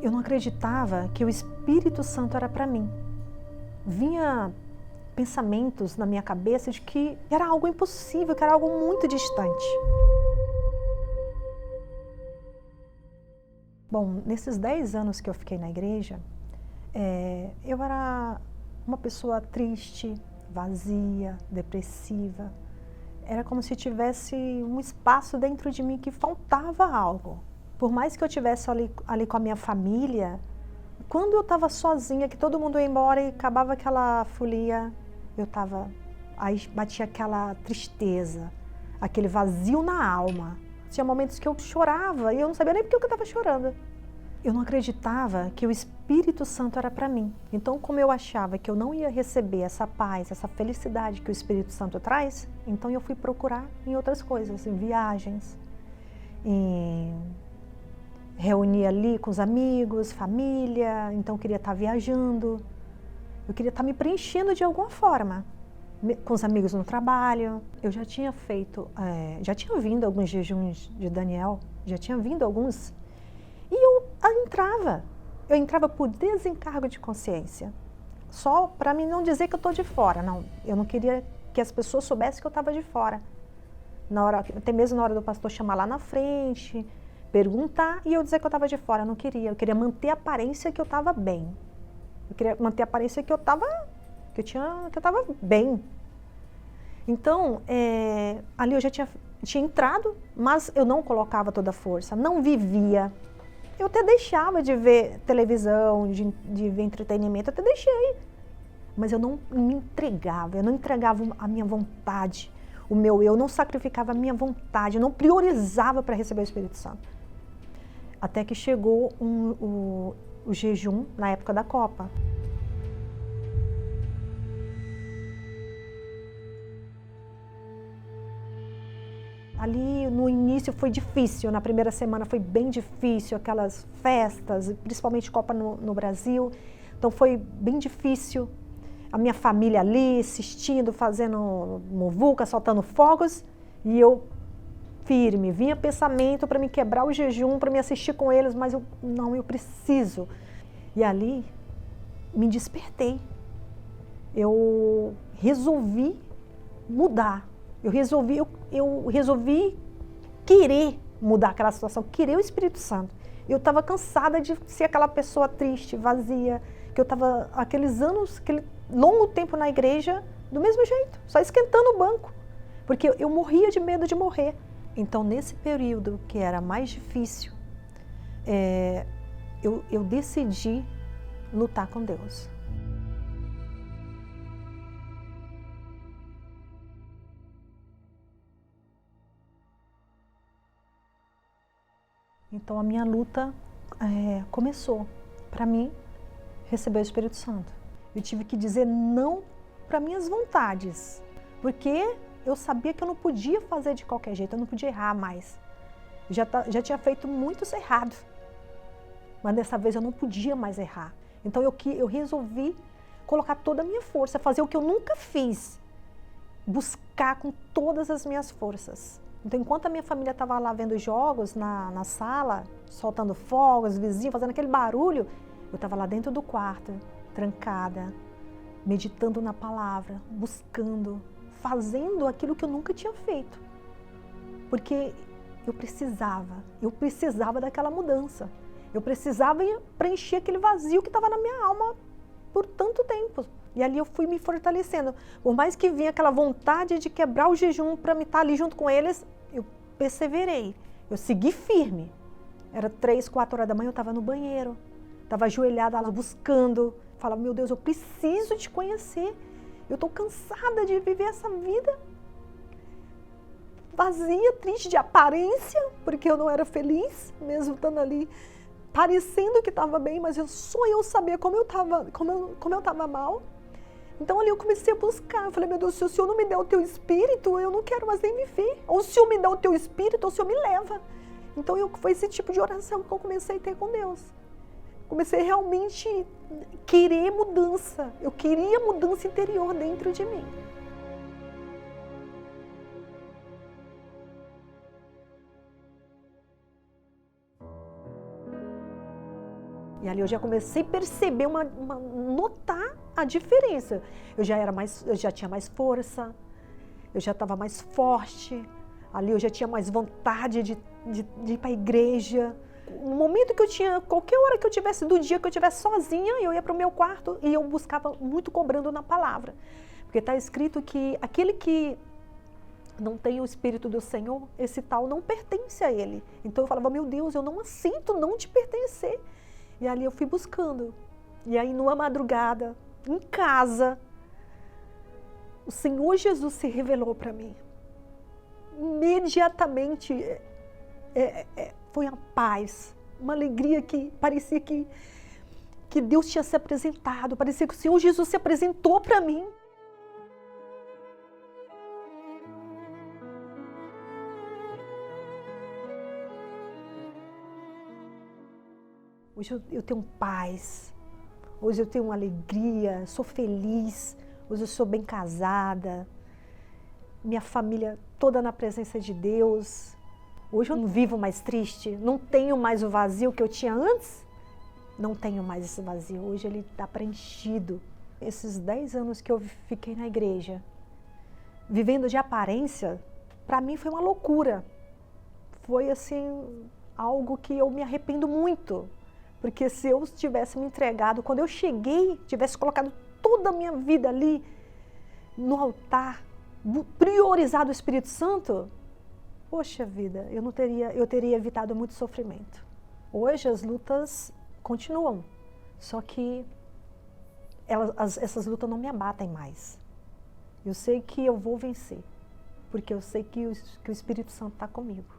Eu não acreditava que o Espírito Santo era para mim. Vinha pensamentos na minha cabeça de que era algo impossível, que era algo muito distante. Bom, nesses 10 anos que eu fiquei na igreja, eu era uma pessoa triste, vazia, depressiva. Era como se tivesse um espaço dentro de mim que faltava algo. Por mais que eu estivesse ali com a minha família, quando eu estava sozinha, que todo mundo ia embora e acabava aquela folia, aí batia aquela tristeza, aquele vazio na alma. Tinha momentos que eu chorava e eu não sabia nem por que eu estava chorando. Eu não acreditava que o Espírito Santo era para mim. Então, como eu achava que eu não ia receber essa paz, essa felicidade que o Espírito Santo traz, então eu fui procurar em outras coisas, em viagens, em reunir ali com os amigos, família, então eu queria estar viajando, eu queria estar me preenchendo de alguma forma, com os amigos no trabalho. Eu já tinha já tinha vindo alguns jejuns de Daniel, já tinha vindo alguns, e eu entrava por desencargo de consciência, só para mim não dizer que eu estou de fora, não, eu não queria que as pessoas soubessem que eu estava de fora, até mesmo na hora do pastor chamar lá na frente, perguntar e eu dizer que eu estava de fora, eu queria manter a aparência que eu estava bem, eu queria manter a aparência que eu estava bem. Então, ali eu já tinha entrado, mas eu não colocava toda a força, não vivia. Eu até deixava de ver televisão, de ver entretenimento, até deixei. Mas eu não me entregava, eu não entregava a minha vontade, eu não sacrificava a minha vontade, eu não priorizava para receber o Espírito Santo. Até que chegou o jejum na época da Copa. Ali no início foi difícil, na primeira semana foi bem difícil, aquelas festas, principalmente Copa no Brasil, então foi bem difícil. A minha família ali assistindo, fazendo muvuca, soltando fogos, e eu firme, vinha pensamento para me quebrar o jejum, para me assistir com eles, mas eu preciso. E ali me despertei, eu resolvi mudar. Eu resolvi querer mudar aquela situação, querer o Espírito Santo. Eu estava cansada de ser aquela pessoa triste, vazia, que eu estava aqueles anos, aquele longo tempo na igreja, do mesmo jeito, só esquentando o banco, porque eu morria de medo de morrer. Então, nesse período que era mais difícil, eu decidi lutar com Deus. Então a minha luta começou para mim receber o Espírito Santo. Eu tive que dizer não para minhas vontades, porque eu sabia que eu não podia fazer de qualquer jeito, eu não podia errar mais. Já tinha feito muitos errados, mas dessa vez eu não podia mais errar. Então eu resolvi colocar toda a minha força, fazer o que eu nunca fiz, buscar com todas as minhas forças. Então, enquanto a minha família estava lá vendo jogos na sala, soltando fogos, vizinhos, fazendo aquele barulho, eu estava lá dentro do quarto, trancada, meditando na palavra, buscando, fazendo aquilo que eu nunca tinha feito. Porque eu precisava daquela mudança. Eu precisava preencher aquele vazio que estava na minha alma por tanto tempo. E ali eu fui me fortalecendo. Por mais que vinha aquela vontade de quebrar o jejum para me estar ali junto com eles, eu perseverei. Eu segui firme. Era 3, 4 horas da manhã, eu estava no banheiro. Estava ajoelhada lá buscando. Falava, meu Deus, eu preciso te conhecer. Eu estou cansada de viver essa vida vazia, triste de aparência, porque eu não era feliz, mesmo estando ali parecendo que estava bem, mas só eu sabia como eu estava mal. Então ali eu comecei a buscar, eu falei, meu Deus, se o Senhor não me der o teu espírito, eu não quero mais nem me ver. Ou se o Senhor me dá o teu espírito, ou o Senhor me leva. Então foi esse tipo de oração que eu comecei a ter com Deus. Comecei realmente a querer mudança. Eu queria mudança interior dentro de mim. E ali eu já comecei a perceber, notar a diferença. Eu já tinha mais força, eu já estava mais forte, ali eu já tinha mais vontade de ir para a igreja. No momento que eu tinha, qualquer hora que eu tivesse, do dia que eu estivesse sozinha, eu ia para o meu quarto e eu buscava muito cobrando na palavra. Porque está escrito que aquele que não tem o Espírito do Senhor, esse tal não pertence a ele. Então eu falava, meu Deus, eu não aceito não te pertencer. E ali eu fui buscando. E aí numa madrugada, em casa, o Senhor Jesus se revelou para mim. Imediatamente foi a paz, uma alegria que parecia que Deus tinha se apresentado, parecia que o Senhor Jesus se apresentou para mim. Hoje eu tenho paz, hoje eu tenho alegria, sou feliz, hoje eu sou bem casada, minha família toda na presença de Deus. Hoje eu não vivo mais triste, não tenho mais o vazio que eu tinha antes, não tenho mais esse vazio, hoje ele está preenchido. Esses 10 anos que eu fiquei na igreja, vivendo de aparência, para mim foi uma loucura, foi assim, algo que eu me arrependo muito. Porque se eu tivesse me entregado, quando eu cheguei, tivesse colocado toda a minha vida ali no altar, priorizado o Espírito Santo, poxa vida, eu teria evitado muito sofrimento. Hoje as lutas continuam, só que essas lutas não me abatem mais. Eu sei que eu vou vencer, porque eu sei que o Espírito Santo está comigo.